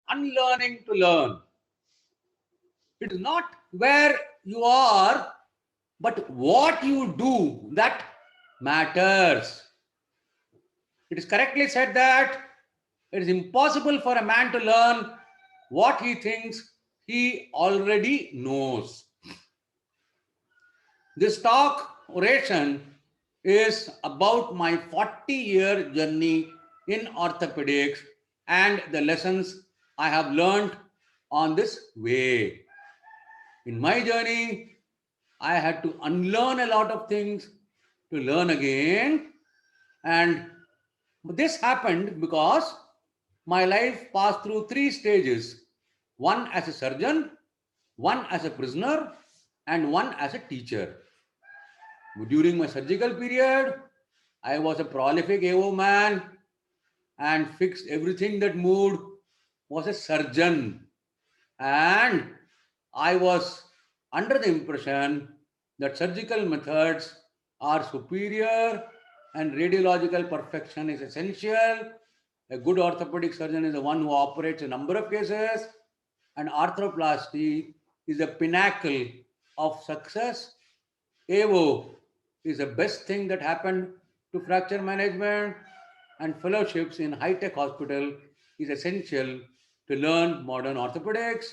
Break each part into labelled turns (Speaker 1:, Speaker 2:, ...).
Speaker 1: unlearning to learn. It is not where you are, but what you do that matters. It is correctly said that it is impossible for a man to learn what he thinks he already knows. This talk oration is about my 40-year journey in orthopedics and the lessons I have learned on this way. In my journey, I had to unlearn a lot of things to learn again. And this happened because my life passed through three stages: one as a surgeon, one as a prisoner, and one as a teacher. During my surgical period, I was a prolific AO man and fixed everything that moved, was a surgeon. And I was under the impression that surgical methods are superior and radiological perfection is essential. A good orthopedic surgeon is the one who operates a number of cases, and arthroplasty is the pinnacle of success. AO is the best thing that happened to fracture management, and fellowships in high-tech hospital is essential to learn modern orthopedics.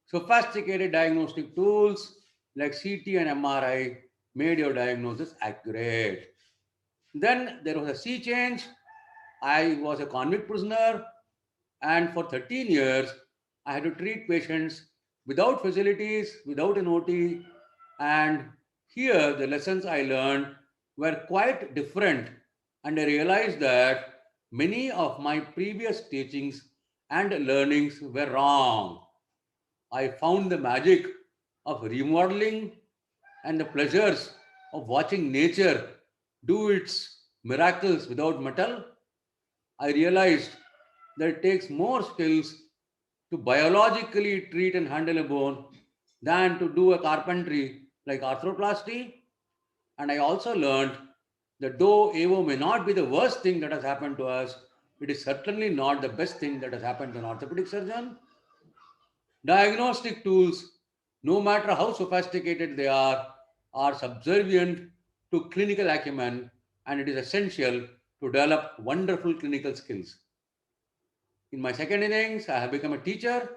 Speaker 1: Sophisticated diagnostic tools like CT and MRI made your diagnosis accurate. Then there was a sea change. I was a convict prisoner, and for 13 years, I had to treat patients without facilities, without an OT. And here, the lessons I learned were quite different. And I realized that many of my previous teachings and learnings were wrong. I found the magic of remodeling and the pleasures of watching nature do its miracles without metal. I realized that it takes more skills to biologically treat and handle a bone than to do a carpentry like arthroplasty. And I also learned that though AO may not be the worst thing that has happened to us, it is certainly not the best thing that has happened to an orthopedic surgeon. Diagnostic tools, no matter how sophisticated they are subservient to clinical acumen, and it is essential to develop wonderful clinical skills. In my second innings, I have become a teacher,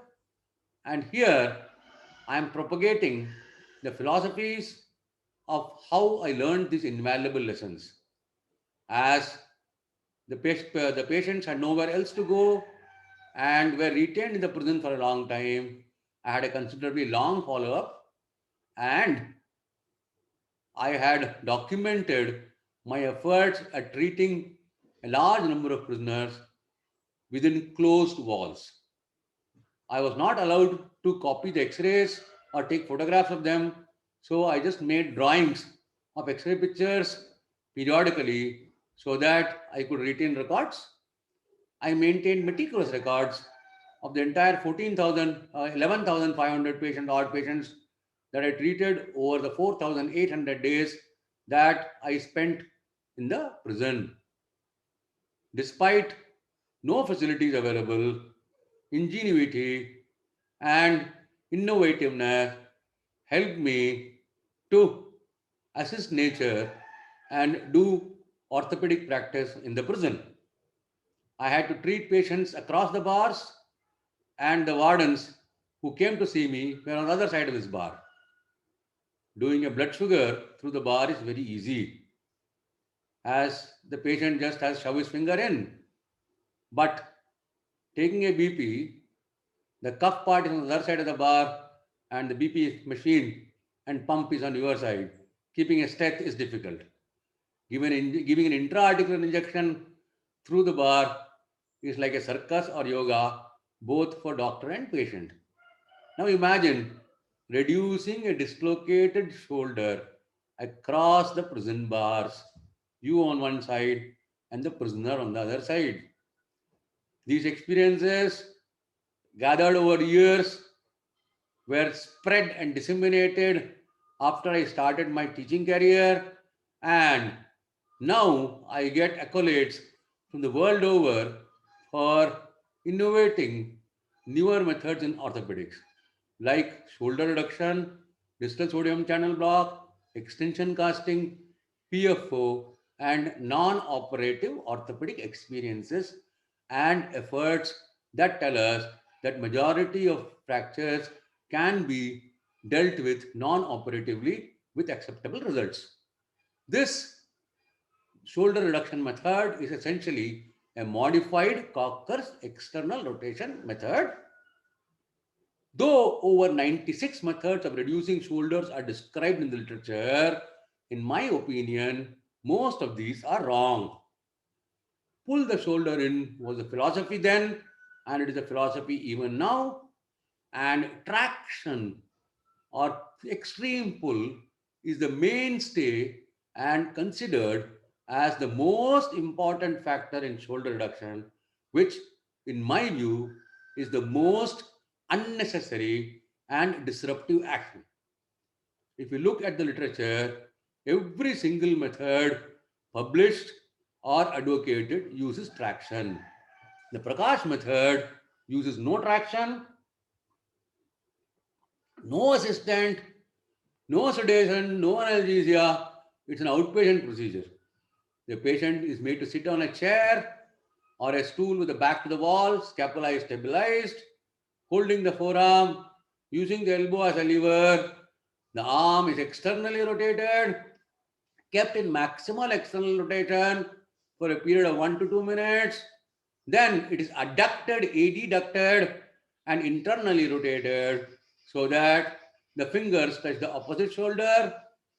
Speaker 1: and here I am propagating the philosophies of how I learned these invaluable lessons. As the patients had nowhere else to go and were retained in the prison for a long time, I had a considerably long follow up, and I had documented my efforts at treating a large number of prisoners within closed walls. I was not allowed to copy the x rays or take photographs of them, so I just made drawings of x ray pictures periodically so that I could retain records. I maintained meticulous records of the entire 11,500 patient odd patients that I treated over the 4,800 days that I spent in the prison. Despite no facilities available, ingenuity and innovativeness helped me to assist nature and do orthopedic practice in the prison. I had to treat patients across the bars, and the wardens who came to see me were on the other side of this bar. Doing a blood sugar through the bar is very easy, as the patient just has to shove his finger in. But taking a BP, the cuff part is on the other side of the bar, and the BP machine and pump is on your side. Keeping a steth is difficult. Giving an intra-articular injection through the bar is like a circus or yoga, both for doctor and patient. Now imagine reducing a dislocated shoulder across the prison bars, you on one side and the prisoner on the other side. These experiences, gathered over years, were spread and disseminated after I started my teaching career, and now I get accolades from the world over for innovating newer methods in orthopedics like shoulder reduction, distal sodium channel block, extension casting, PFO, and non operative orthopedic experiences and efforts that tell us that majority of fractures can be dealt with non operatively with acceptable results. This shoulder reduction method is essentially a modified Cocker's external rotation method. Though over 96 methods of reducing shoulders are described in the literature, in my opinion, most of these are wrong. Pull the shoulder in was a philosophy then, and it is a philosophy even now. And traction or extreme pull is the mainstay and considered as the most important factor in shoulder reduction, which, in my view, is the most unnecessary and disruptive action. If you look at the literature, every single method published or advocated uses traction. The Prakash method uses no traction, no assistant, no sedation, no analgesia. It's an outpatient procedure. The patient is made to sit on a chair or a stool with the back to the wall, scapula is stabilized, holding the forearm, using the elbow as a lever. The arm is externally rotated, kept in maximal external rotation for a period of 1 to 2 minutes. Then it is adducted, adducted, and internally rotated so that the fingers touch the opposite shoulder.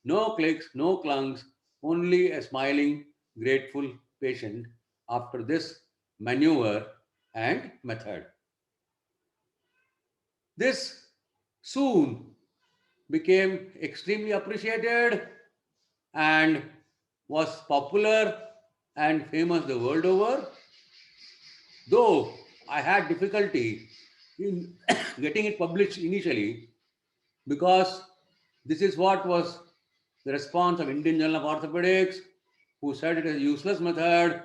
Speaker 1: No clicks, no clunks, only a smiling, grateful patient after this maneuver and method. This soon became extremely appreciated and was popular and famous the world over. Though I had difficulty in getting it published initially because this is what was the response of Indian Journal of Orthopedics, who said it is a useless method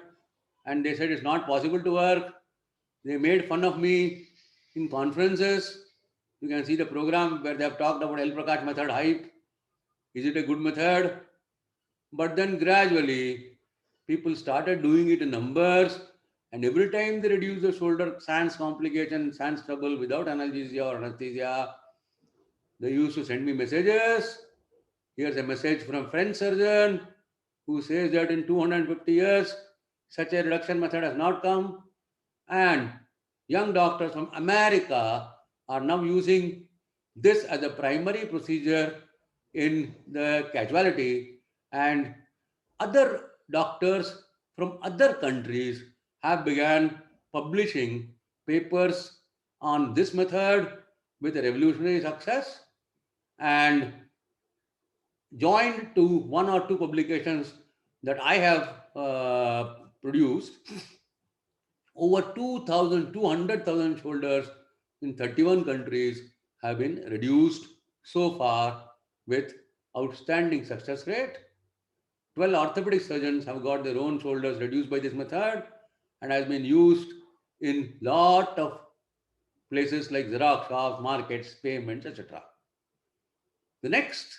Speaker 1: and they said it's not possible to work. They made fun of me in conferences. You can see the program where they have talked about L. Prakash method hype. Is it a good method? But then gradually, people started doing it in numbers, and every time they reduce the shoulder sans complication, sans trouble without analgesia or anesthesia, they used to send me messages. Here's a message from a French surgeon who says that in 250 years, such a reduction method has not come. And young doctors from America are now using this as a primary procedure in the casualty, and other doctors from other countries have begun publishing papers on this method with a revolutionary success, and joined to one or two publications that I have produced, over 2,200,000 shoulders in 31 countries have been reduced so far with outstanding success rate. 12 orthopedic surgeons have got their own shoulders reduced by this method and has been used in lot of places like Xerox shops, markets, payments, etc. The next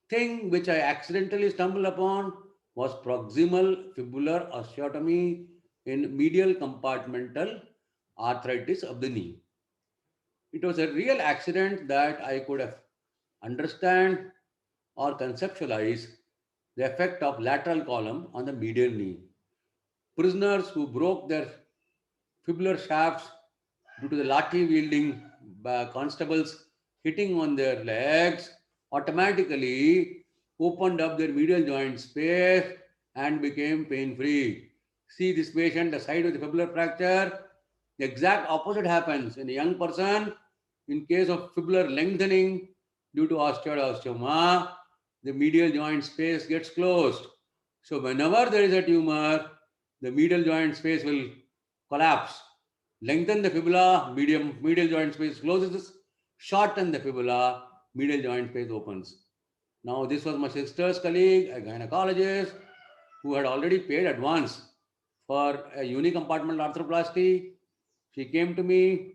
Speaker 1: thing which I accidentally stumbled upon was proximal fibular osteotomy in medial compartmental arthritis of the knee. It was a real accident that I could have understand or conceptualize the effect of lateral column on the medial knee. Prisoners who broke their fibular shafts due to the lathi wielding constables hitting on their legs automatically opened up their medial joint space and became pain free. See this patient, the side with the fibular fracture. The exact opposite happens in a young person. In case of fibular lengthening due to osteoid the medial joint space gets closed. So whenever there is a tumor, the medial joint space will collapse. Lengthen the fibula, medial joint space closes. Shorten the fibula, medial joint space opens. Now this was my sister's colleague, a gynecologist, who had already paid advance for a unicompartmental arthroplasty. She came to me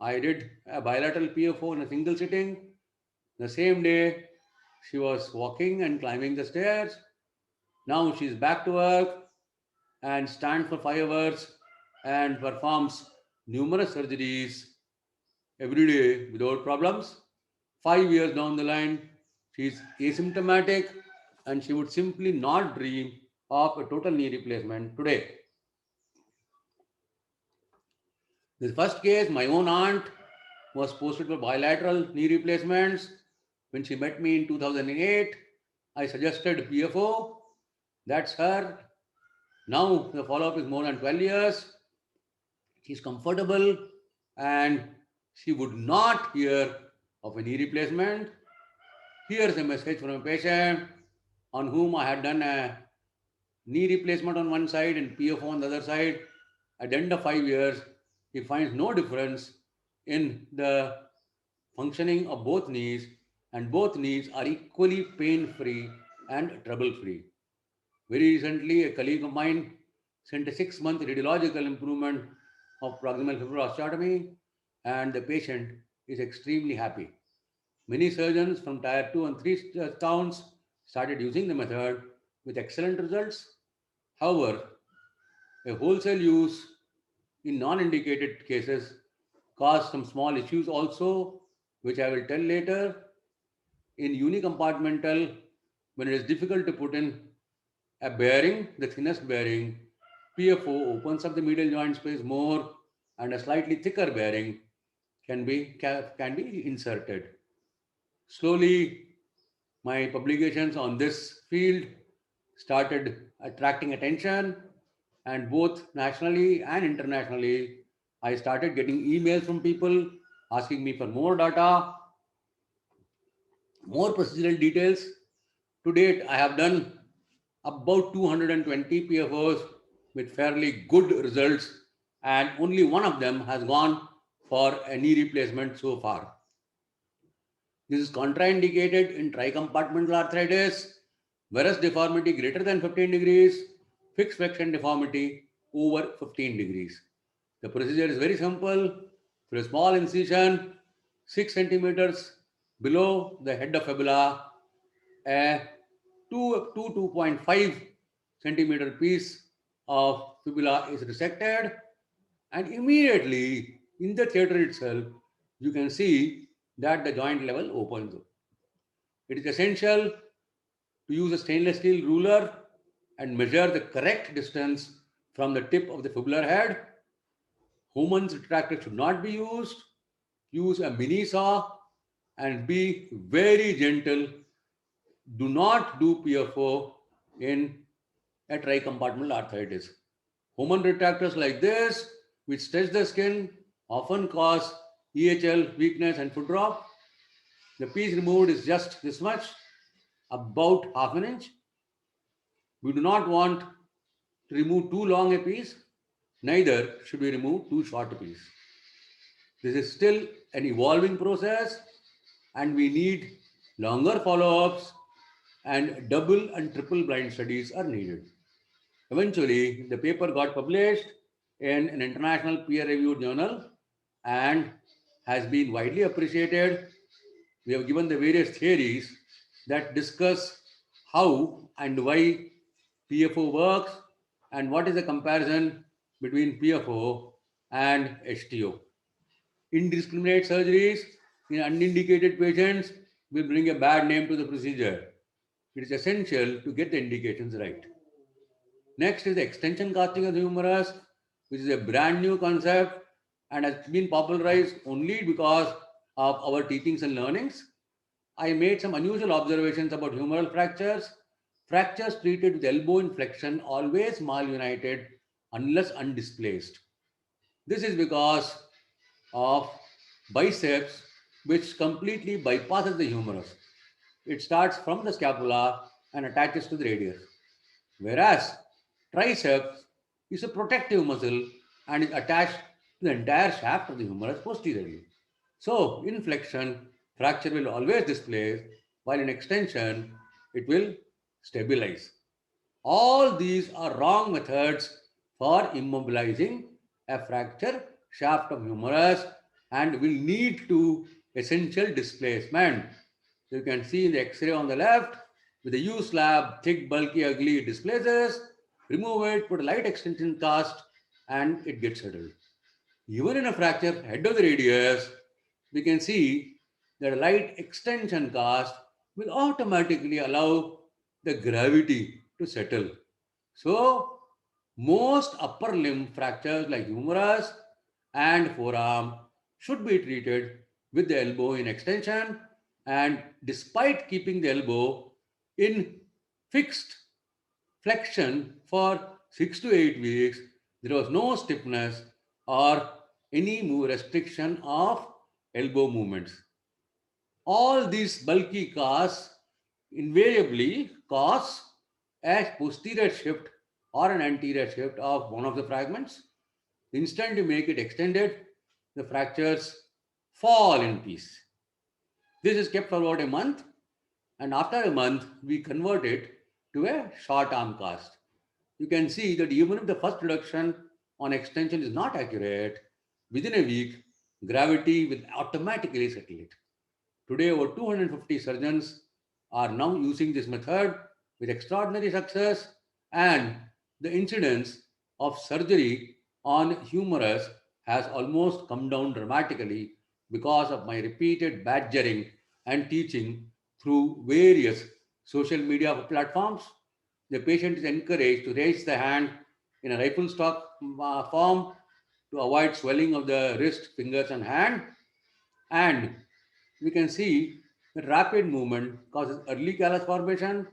Speaker 1: I did a bilateral PFO in a single sitting. The same day, she was walking and climbing the stairs. Now she's back to work and stands for 5 hours and performs numerous surgeries every day without problems. 5 years down the line, she is asymptomatic and she would simply not dream of a total knee replacement today. The first case, my own aunt was posted for bilateral knee replacements. When she met me in 2008, I suggested PFO. That's her. Now the follow up is more than 12 years. She's comfortable and she would not hear of a knee replacement. Here's a message from a patient on whom I had done a knee replacement on one side and PFO on the other side. At the end of 5 years, he finds no difference in the functioning of both knees, and both knees are equally pain free and trouble free. Very recently, a colleague of mine sent a 6 month radiological improvement of proximal fibular osteotomy, and the patient is extremely happy. Many surgeons from tier 2 and 3 towns started using the method with excellent results. However, a wholesale use in non indicated cases caused some small issues also, which I will tell later. In unicompartmental, when it is difficult to put in a bearing, the thinnest bearing, PFO opens up the medial joint space more and a slightly thicker bearing can be inserted. Slowly, my publications on this field started attracting attention, and both nationally and internationally, I started getting emails from people asking me for more data, more procedural details. To date, I have done about 220 PFOs with fairly good results, and only one of them has gone for a knee replacement so far. This is contraindicated in tricompartmental arthritis, varus deformity greater than 15 degrees, fixed flexion deformity over 15 degrees. The procedure is very simple. Through a small incision, 6 centimeters below the head of fibula, a 2.5 centimeter piece of fibula is resected, and immediately in the theater itself, you can see that the joint level opens up. It is essential to use a stainless steel ruler and measure the correct distance from the tip of the fibular head. Homan's retractor should not be used. Use a mini saw and be very gentle. Do not do PFO in a tricompartmental arthritis. Homan retractors like this, which stretch the skin, often cause EHL, weakness, and foot drop. The piece removed is just this much, about half an inch. We do not want to remove too long a piece, neither should we remove too short a piece. This is still an evolving process, and we need longer follow ups, and double and triple blind studies are needed. Eventually, the paper got published in an international peer reviewed journal and has been widely appreciated. We have given the various theories that discuss how and why PFO works and what is the comparison between PFO and HTO. Indiscriminate surgeries in unindicated patients will bring a bad name to the procedure. It is essential to get the indications right. Next is the extension casting of the humerus, which is a brand new concept and has been popularized only because of our teachings and learnings. I made some unusual observations about humeral fractures. Fractures treated with elbow inflection always malunited unless undisplaced. This is because of biceps, which completely bypasses the humerus. It starts from the scapula and attaches to the radius. Whereas triceps is a protective muscle and is attached to the entire shaft of the humerus posteriorly. So, in flexion, fracture will always displace, while in extension, it will stabilize. All these are wrong methods for immobilizing a fracture shaft of humerus. and will need to essential displacement. You can see in the X-ray on the left, with the U slab, thick, bulky, ugly, it displaces, remove it, put a light extension cast, and it gets settled. Even in a fracture head of the radius, we can see that a light extension cast will automatically allow the gravity to settle. So, most upper limb fractures like humerus and forearm should be treated with the elbow in extension, and despite keeping the elbow in fixed flexion for 6 to 8 weeks, there was no stiffness or any restriction of elbow movements. All these bulky casts invariably cause a posterior shift or an anterior shift of one of the fragments. The instant you make it extended, the fractures fall in piece. This is kept for about a month, and after a month, we convert it to a short arm cast. You can see that even if the first reduction on extension is not accurate, within a week, gravity will automatically settle it. Today, over 250 surgeons are now using this method with extraordinary success, and the incidence of surgery on humerus has almost come down dramatically because of my repeated badgering and teaching through various social media platforms. The patient is encouraged to raise the hand in a rifle stock form to avoid swelling of the wrist, fingers, and hand. And we can see that rapid movement causes early callus formation.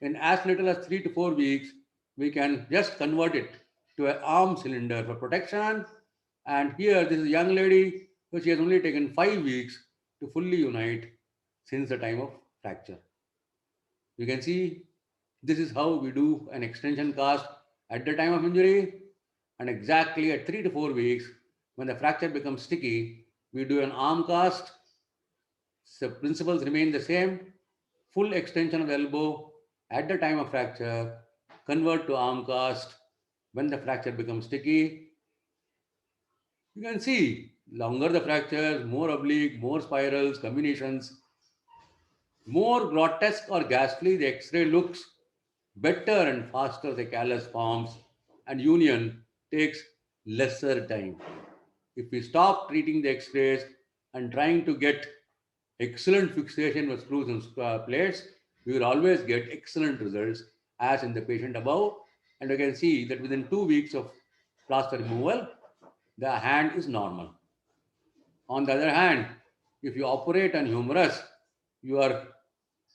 Speaker 1: In as little as 3 to 4 weeks, we can just convert it to an arm cylinder for protection. And here, this is a young lady, so she has only taken 5 weeks to fully unite since the time of fracture. You can see this is how we do an extension cast at the time of injury, and exactly at 3 to 4 weeks, when the fracture becomes sticky, we do an arm cast. So principles remain the same. Full extension of the elbow at the time of fracture, convert to arm cast when the fracture becomes sticky. You can see longer the fractures, more oblique, more spirals, combinations, more grotesque or ghastly the X-ray looks, better and faster the callus forms, and union takes lesser time. If we stop treating the X-rays and trying to get excellent fixation with screws and plates, we will always get excellent results as in the patient above. And you can see that within 2 weeks of plaster removal, the hand is normal. On the other hand, if you operate on humerus, you are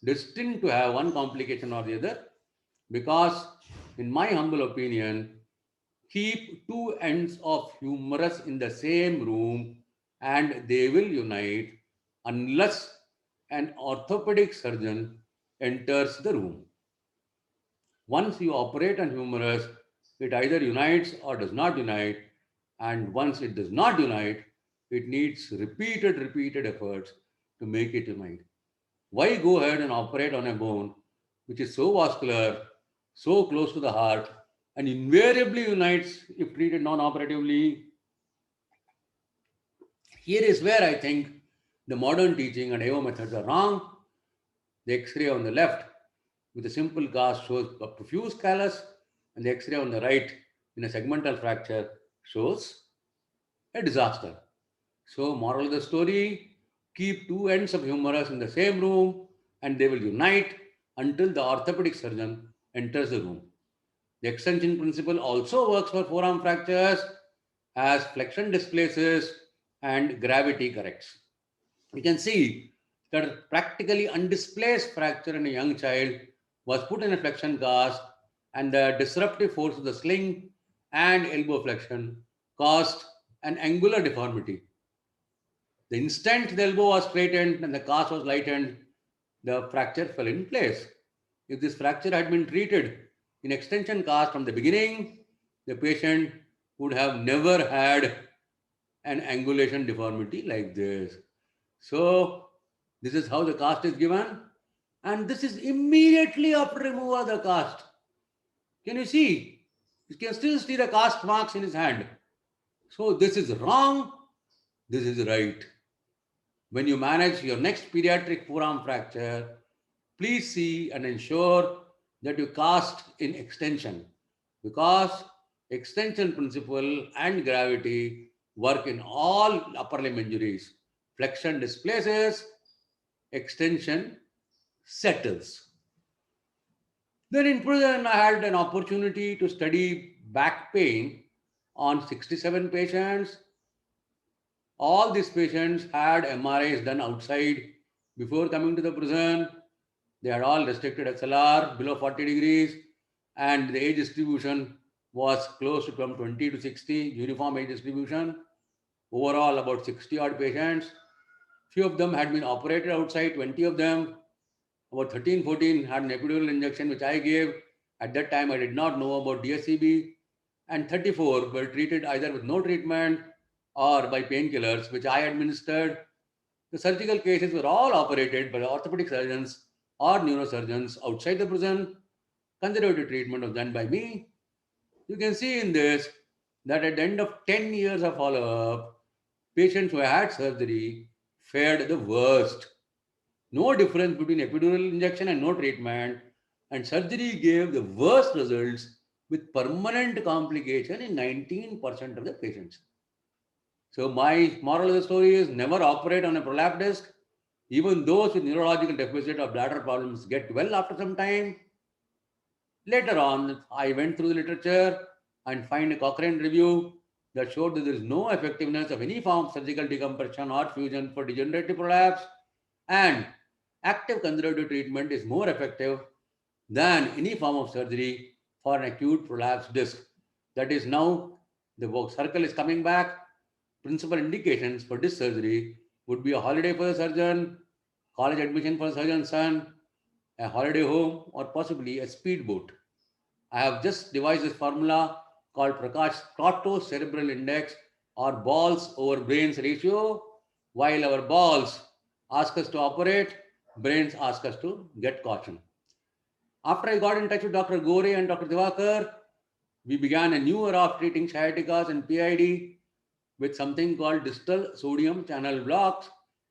Speaker 1: destined to have one complication or the other, because, in my humble opinion, keep two ends of humerus in the same room and they will unite unless an orthopedic surgeon enters the room. Once you operate on humerus, it either unites or does not unite, and once it does not unite, it needs repeated efforts to make it unite. Why go ahead and operate on a bone which is so vascular, so close to the heart, and invariably unites if treated non operatively? Here is where I think the modern teaching and AO methods are wrong. The X ray on the left with a simple cast shows a profuse callus, and the X ray on the right in a segmental fracture shows a disaster. So, moral of the story, keep two ends of humerus in the same room and they will unite until the orthopedic surgeon enters the room. The extension principle also works for forearm fractures as flexion displaces and gravity corrects. We can see that a practically undisplaced fracture in a young child was put in a flexion cast, and the disruptive force of the sling and elbow flexion caused an angular deformity. The instant the elbow was straightened and the cast was lightened, the fracture fell in place. If this fracture had been treated in extension cast from the beginning, the patient would have never had an angulation deformity like this. So, this is how the cast is given, and this is immediately after removal of the cast. Can you see? You can still see the cast marks in his hand. So, this is wrong. This is right. When you manage your next pediatric forearm fracture, please see and ensure that you cast in extension because extension principle and gravity work in all upper limb injuries. Flexion displaces, extension settles. Then in prison, I had an opportunity to study back pain on 67 patients. All these patients had MRIs done outside before coming to the prison. They had all restricted XLR below 40 degrees, and the age distribution was close to from 20 to 60, uniform age distribution. Overall, about 60 odd patients. Few of them had been operated outside, 20 of them, about 13, 14 had an epidural injection, which I gave. At that time, I did not know about DSCB. And 34 were treated either with no treatment or by painkillers, which I administered. The surgical cases were all operated by orthopedic surgeons or neurosurgeons outside the prison. Conservative treatment was done by me. You can see in this that at the end of 10 years of follow up, patients who had surgery fared the worst. No difference between epidural injection and no treatment, and surgery gave the worst results with permanent complication in 19% of the patients. So my moral of the story is never operate on a prolapse disc. Even those with neurological deficit or bladder problems get well after some time. Later on, I went through the literature and find a Cochrane review that showed that there is no effectiveness of any form of surgical decompression or fusion for degenerative prolapse, and active conservative treatment is more effective than any form of surgery for an acute prolapse disc. That is now the circle is coming back. Principal indications for disc surgery would be a holiday for the surgeon, college admission for the surgeon's son, a holiday home, or possibly a speedboat. I have just devised this formula called Prakash Proto-Cerebral Index or balls over brains ratio. While our balls ask us to operate, brains ask us to get caution. After I got in touch with Dr. Gore and Dr. Divakar, we began a new era of treating sciaticas and PID with something called distal sodium channel blocks,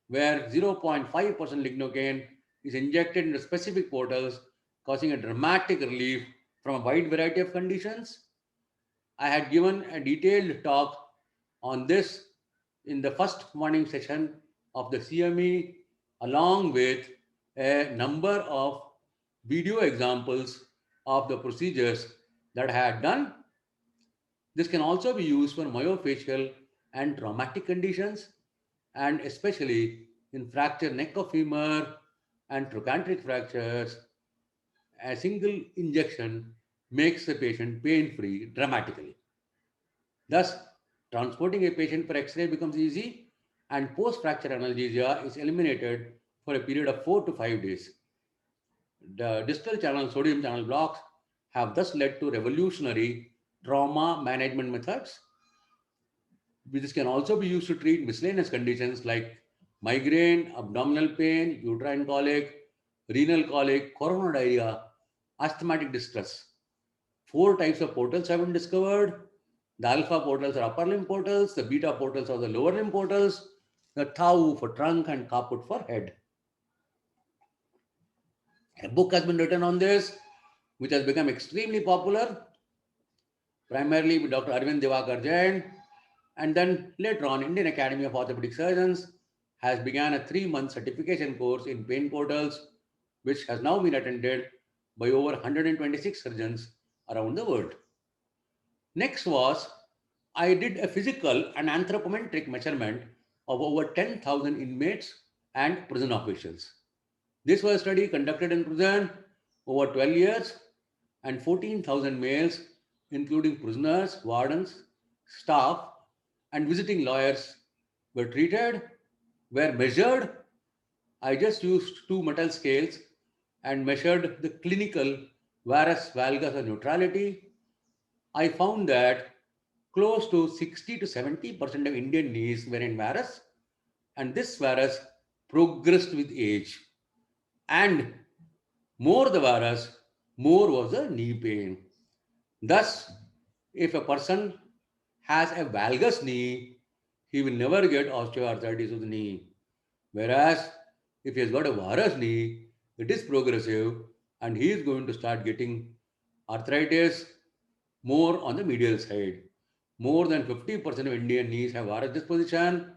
Speaker 1: where 0.5% lignocaine is injected into specific portals, causing a dramatic relief from a wide variety of conditions. I had given a detailed talk on this in the first morning session of the CME, along with a number of video examples of the procedures that I had done. This can also be used for myofascial and traumatic conditions, and especially in fractured neck of femur and trochanteric fractures. A single injection makes the patient pain free dramatically. Thus, transporting a patient for X ray becomes easy, and post fracture analgesia is eliminated for a period of 4 to 5 days. The distal channel sodium channel blocks have thus led to revolutionary trauma management methods. This can also be used to treat miscellaneous conditions like migraine, abdominal pain, uterine colic, renal colic, coronary diarrhea, asthmatic distress. Four types of portals have been discovered. The alpha portals are upper limb portals, the beta portals are the lower limb portals, the tau for trunk and caput for head. A book has been written on this, which has become extremely popular, primarily with Dr. Arvind Divakar Jain. And then later on, Indian Academy of Orthopedic Surgeons has begun a 3-month certification course in pain portals, which has now been attended by over 126 surgeons around the world. Next was I did a physical and anthropometric measurement of over 10,000 inmates and prison officials. This was a study conducted in prison over 12 years, and 14,000 males, including prisoners, wardens, staff, and visiting lawyers, were treated, were measured. I just used two metal scales and measured the clinical varus valgus or neutrality. I found that close to 60 to 70% of Indian knees were in varus, and this varus progressed with age. And more the varus, more was the knee pain. Thus, if a person has a valgus knee, he will never get osteoarthritis of the knee. Whereas if he has got a varus knee, it is progressive and he is going to start getting arthritis more on the medial side. More than 50% of Indian knees have varus disposition.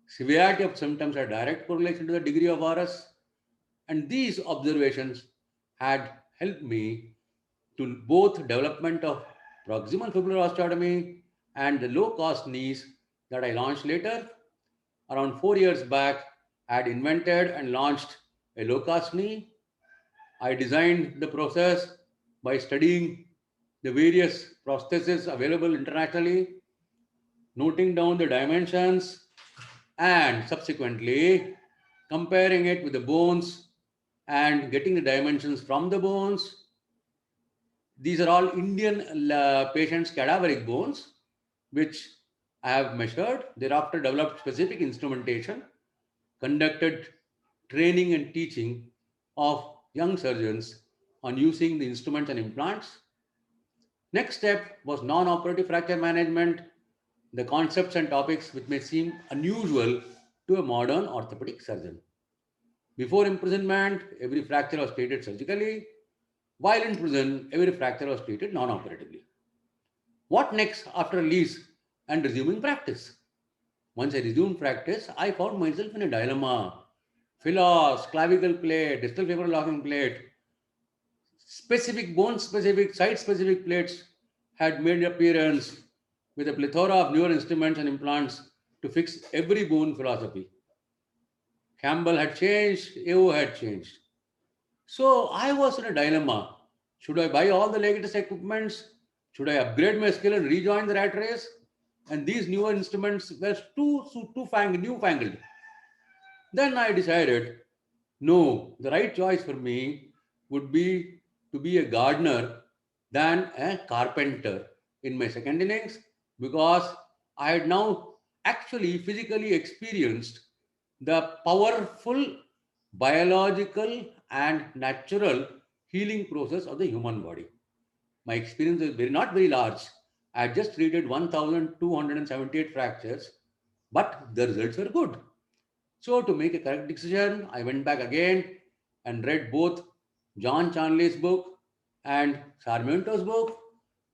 Speaker 1: Severity of symptoms are direct correlation to the degree of varus. And these observations had helped me to both development of proximal fibular osteotomy and the low cost knees that I launched later. Around 4 years back, I had invented and launched a low cost knee. I designed the process by studying the various prostheses available internationally, noting down the dimensions, and subsequently comparing it with the bones and getting the dimensions from the bones. These are all Indian patients' cadaveric bones, which I have measured. Thereafter, developed specific instrumentation, conducted training and teaching of young surgeons on using the instruments and implants. Next step was non operative fracture management, the concepts and topics which may seem unusual to a modern orthopedic surgeon. Before imprisonment, every fracture was treated surgically, while in prison, every fracture was treated non operatively. What next after release and resuming practice? Once I resumed practice, I found myself in a dilemma. Philos, clavicle plate, distal femoral locking plate, specific bone specific, site specific plates had made appearance with a plethora of newer instruments and implants to fix every bone philosophy. Campbell had changed, AO had changed. So I was in a dilemma. Should I buy all the latest equipments? Should I upgrade my skill and rejoin the rat race? And these newer instruments were newfangled. Then I decided, no, the right choice for me would be to be a gardener than a carpenter in my second innings because I had now actually physically experienced the powerful biological and natural healing process of the human body. My experience is not very large. I had just treated 1,278 fractures, but the results were good. So, to make a correct decision, I went back again and read both John Charnley's book and Sarmiento's book.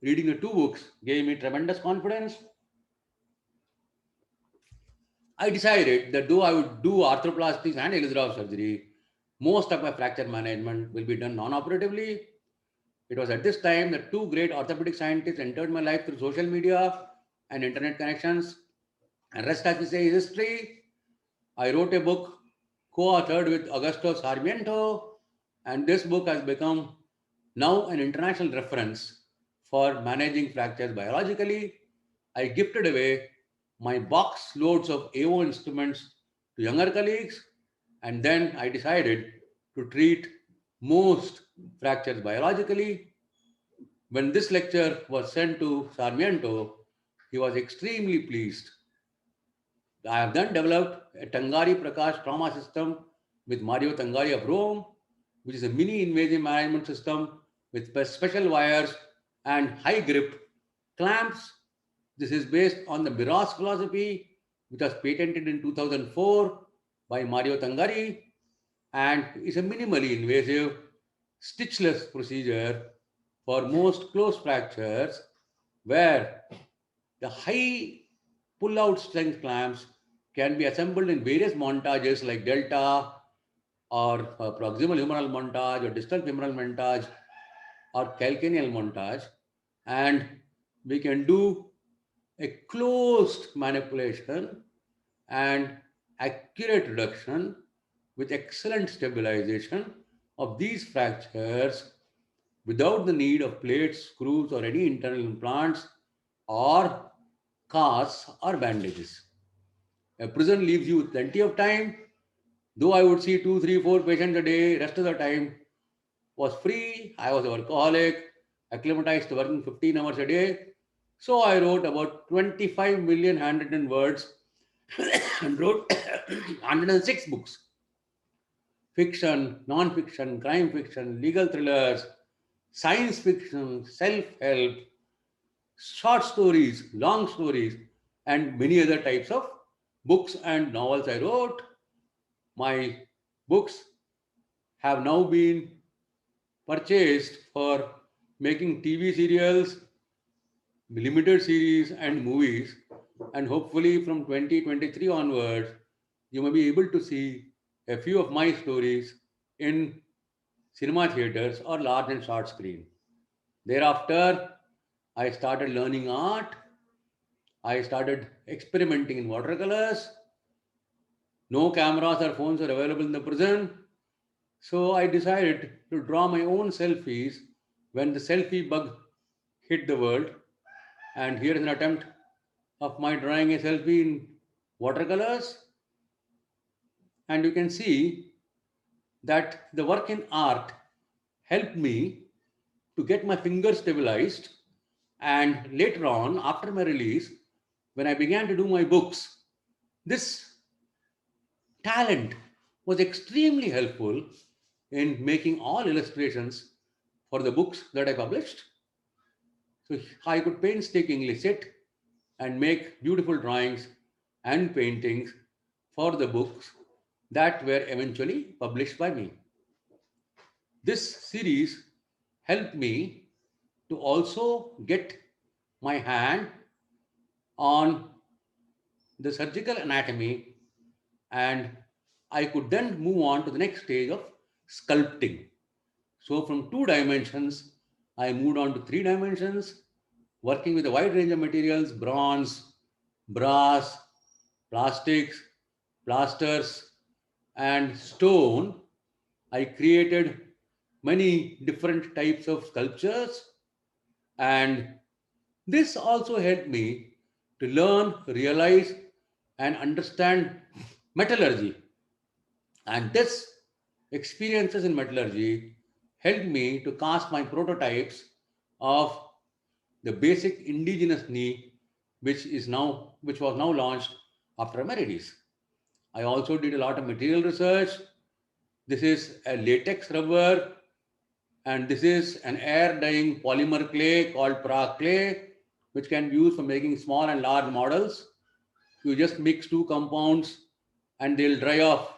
Speaker 1: Reading the two books gave me tremendous confidence. I decided that though I would do arthroplasties and Ehlers-Danlos surgery, most of my fracture management will be done non-operatively. It was at this time that two great orthopedic scientists entered my life through social media and internet connections. And rest, as we say, is history. I wrote a book co-authored with Augusto Sarmiento, and this book has become now an international reference for managing fractures biologically. I gifted away my box loads of AO instruments to younger colleagues, and then I decided to treat most fractures biologically. When this lecture was sent to Sarmiento, he was extremely pleased. I have then developed a Tangari Prakash trauma system with Mario Tangari of Rome, which is a mini invasive management system with special wires and high grip clamps. This is based on the Miras philosophy, which was patented in 2004 by Mario Tangari and is a minimally invasive stitchless procedure for most close fractures where the high pull-out strength clamps can be assembled in various montages like delta or proximal humeral montage or distal femoral montage or calcaneal montage, and we can do a closed manipulation and accurate reduction with excellent stabilization of these fractures without the need of plates, screws, or any internal implants or casts or bandages. A prison leaves you with plenty of time. Though I would see two, three, four patients a day, rest of the time was free. I was a workaholic, acclimatized to working 15 hours a day. So I wrote about 25 million handwritten words and wrote 106 books. Fiction, non-fiction, crime fiction, legal thrillers, science fiction, self-help, short stories, long stories, and many other types of books and novels I wrote. My books have now been purchased for making TV serials, limited series, and movies. And hopefully, from 2023 onwards, you may be able to see a few of my stories in cinema theaters or large and short screen. Thereafter, I started learning art. I started experimenting in watercolors. No cameras or phones were available in the prison. So I decided to draw my own selfies when the selfie bug hit the world. And here is an attempt of my drawing a selfie in watercolors. And you can see that the work in art helped me to get my fingers stabilized. And later on, after my release, when I began to do my books, this talent was extremely helpful in making all illustrations for the books that I published. So I could painstakingly sit and make beautiful drawings and paintings for the books that were eventually published by me. This series helped me to also get my hand on the surgical anatomy, and I could then move on to the next stage of sculpting. So from 2 dimensions, I moved on to 3 dimensions, working with a wide range of materials: bronze, brass, plastics, plasters, and stone. I created many different types of sculptures, and this also helped me to learn, realize, and understand metallurgy. And this experiences in metallurgy helped me to cast my prototypes of the basic indigenous knee, which was now launched after my release. I also did a lot of material research. This is a latex rubber, and this is an air dyeing polymer clay called Prague clay, which can be used for making small and large models. You just mix two compounds and they'll dry off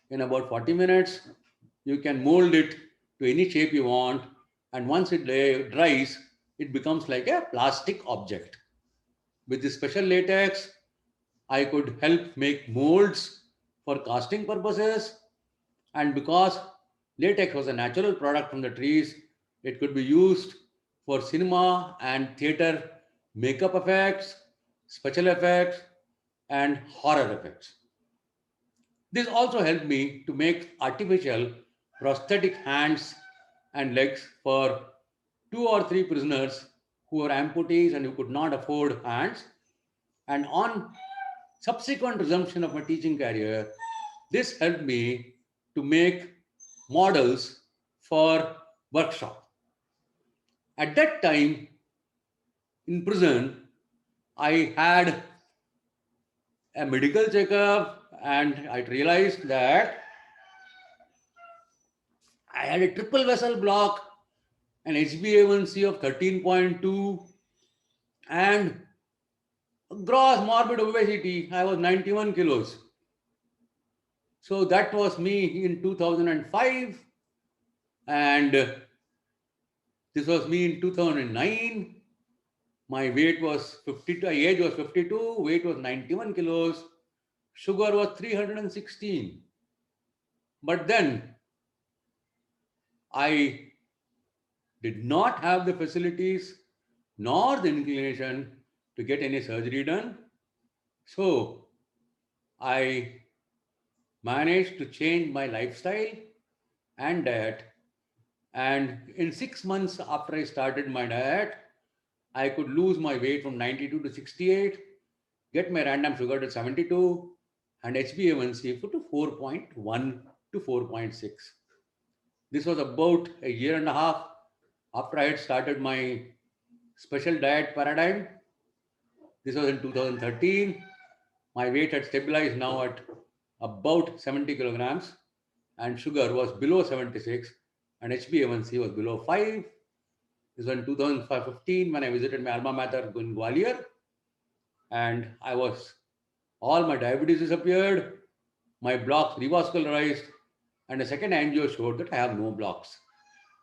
Speaker 1: in about 40 minutes. You can mold it to any shape you want, and once it dries, it becomes like a plastic object. With this special latex, I could help make molds for casting purposes, and because latex was a natural product from the trees, it could be used for cinema and theater makeup effects, special effects, and horror effects. This also helped me to make artificial prosthetic hands and legs for 2 or 3 prisoners who were amputees and who could not afford hands. And on subsequent resumption of my teaching career, this helped me to make models for workshop. At that time in prison, I had a medical checkup and I realized that I had a triple vessel block, an HbA1c of 13.2, and gross morbid obesity. I was 91 kilos. So that was me in 2005, and this was me in 2009. My weight was 52, age was 52, weight was 91 kilos, sugar was 316. But then I did not have the facilities nor the inclination to get any surgery done. So I managed to change my lifestyle and diet. And in 6 months after I started my diet, I could lose my weight from 92 to 68, get my random sugar to 72, and HbA1c to 4.1 to 4.6. This was about a year and a half after I had started my special diet paradigm. This was in 2013. My weight had stabilized now at about 70 kilograms, and sugar was below 76, and HbA1c was below 5. This was in 2015 when I visited my alma mater in Gwalior, and I was All my diabetes disappeared, my blocks revascularized, and a second angio showed that I have no blocks.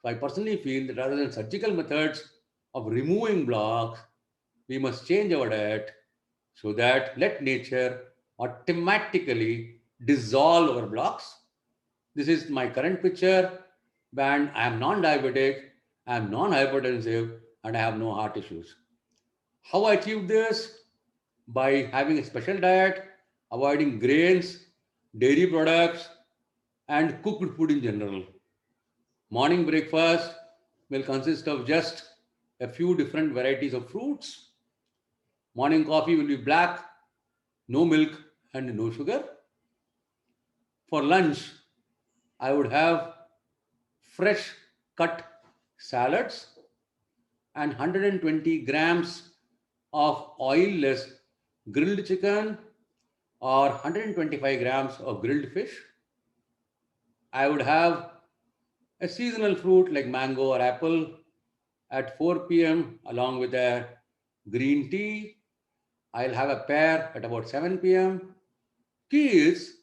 Speaker 1: So I personally feel that rather than surgical methods of removing blocks, we must change our diet so that let nature automatically dissolve our blocks. This is my current picture, and I am non-diabetic, I am non-hypertensive, and I have no heart issues. How I achieved this? By having a special diet, avoiding grains, dairy products, and cooked food in general. Morning breakfast will consist of just a few different varieties of fruits. Morning coffee will be black, no milk, and no sugar. For lunch, I would have fresh cut salads and 120 grams of oilless grilled chicken or 125 grams of grilled fish. I would have a seasonal fruit like mango or apple at 4 p.m. along with a green tea. I'll have a pear at about 7 p.m. Key is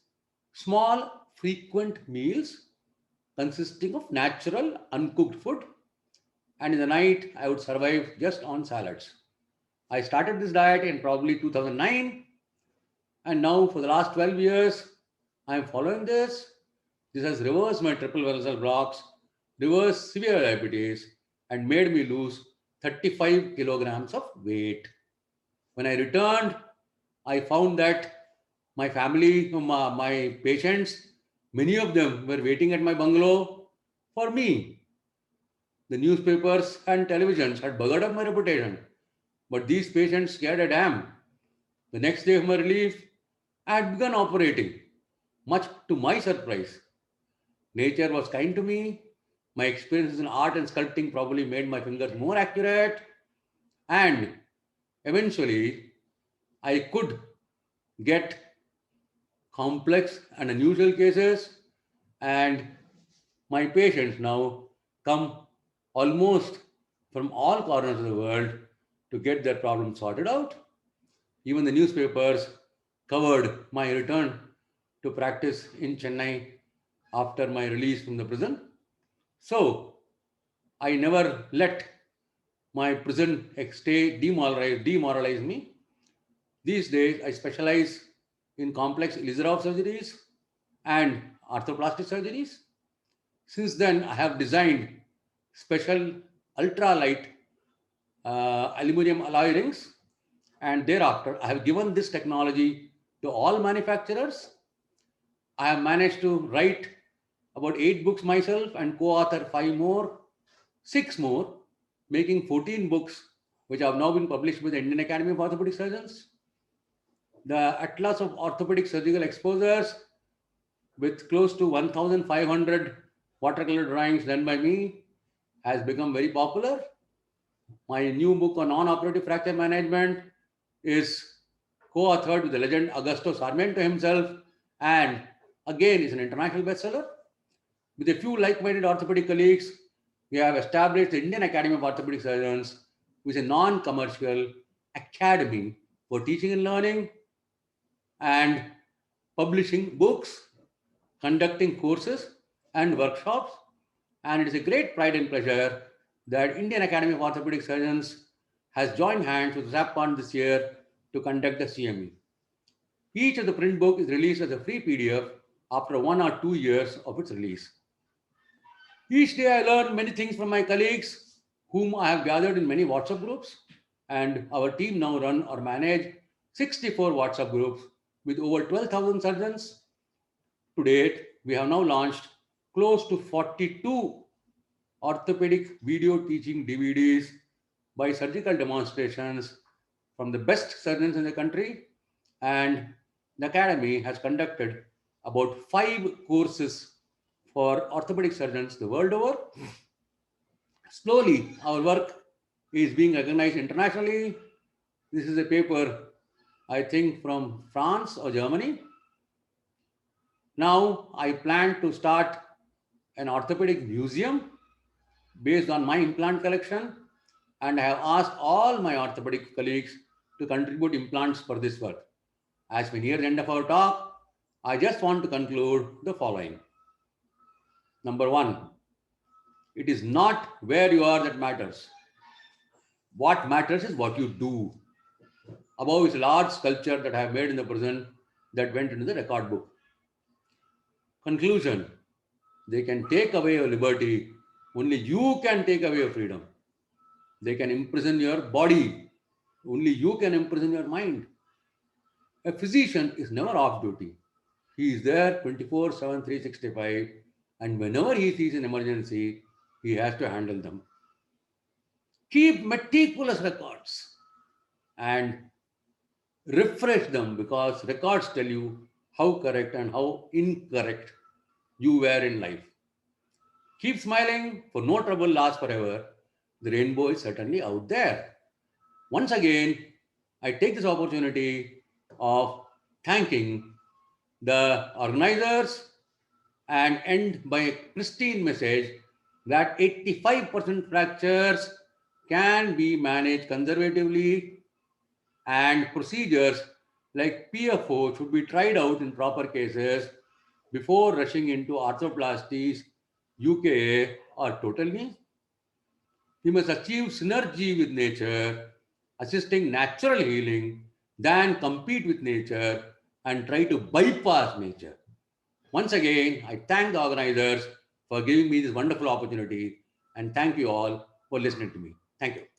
Speaker 1: small, frequent meals consisting of natural, uncooked food. And in the night, I would survive just on salads. I started this diet in probably 2009, and now for the last 12 years, I am following this. This has reversed my triple vessel blocks, reversed severe diabetes, and made me lose 35 kilograms of weight. When I returned, I found that my family, my patients, many of them were waiting at my bungalow for me. The newspapers and televisions had buggered up my reputation, but these patients cared a damn. The next day of my relief, I had begun operating. Much to my surprise, nature was kind to me. My experiences in art and sculpting probably made my fingers more accurate, and eventually, I could get complex and unusual cases, and my patients now come almost from all corners of the world to get their problems sorted out. Even the newspapers covered my return to practice in Chennai after my release from the prison. So I never let my prison stay demoralize me. These days, I specialize in complex Ilizarov surgeries and arthroplastic surgeries. Since then, I have designed special ultralight aluminum alloy rings, and thereafter, I have given this technology to all manufacturers. I have managed to write about 8 books myself and co author 5 more, 6 more, making 14 books, which have now been published with the Indian Academy of Orthopedic Surgeons. The Atlas of Orthopedic Surgical Exposures, with close to 1,500 watercolor drawings done by me, has become very popular. My new book on non-operative fracture management is co-authored with the legend Augusto Sarmiento himself, and again is an international bestseller. With a few like-minded orthopedic colleagues, we have established the Indian Academy of Orthopedic Surgeons, which is a non-commercial academy for teaching and learning and publishing books, conducting courses and workshops. And it is a great pride and pleasure that Indian Academy of Orthopedic Surgeons has joined hands with ZapCon this year to conduct the CME. Each of the print book is released as a free PDF after 1 or 2 years of its release. Each day I learn many things from my colleagues whom I have gathered in many WhatsApp groups, and our team now run or manage 64 WhatsApp groups with over 12,000 surgeons. To date, we have now launched close to 42 orthopedic video teaching DVDs by surgical demonstrations from the best surgeons in the country, and the Academy has conducted about 5 courses for orthopedic surgeons the world over. Slowly, our work is being recognized internationally. This is a paper, I think, from France or Germany. Now, I plan to start an orthopedic museum based on my implant collection, and I have asked all my orthopedic colleagues to contribute implants for this work. As we near the end of our talk, I just want to conclude the following. Number one, it is not where you are that matters. What matters is what you do. Above is a large sculpture that I have made in the prison that went into the record book. Conclusion, they can take away your liberty. Only you can take away your freedom. They can imprison your body. Only you can imprison your mind. A physician is never off duty. He is there 24/7, 365, and whenever he sees an emergency, he has to handle them. Keep meticulous records and refresh them because records tell you how correct and how incorrect you were in life. Keep smiling, for no trouble lasts forever. The rainbow is certainly out there. Once again, I take this opportunity of thanking the organizers and end by a pristine message that 85% fractures can be managed conservatively and procedures like PFO should be tried out in proper cases before rushing into arthroplasties, UKA, or total knee. We must achieve synergy with nature, assisting natural healing, than compete with nature and try to bypass nature. Once again, I thank the organizers for giving me this wonderful opportunity and thank you all for listening to me. Thank you.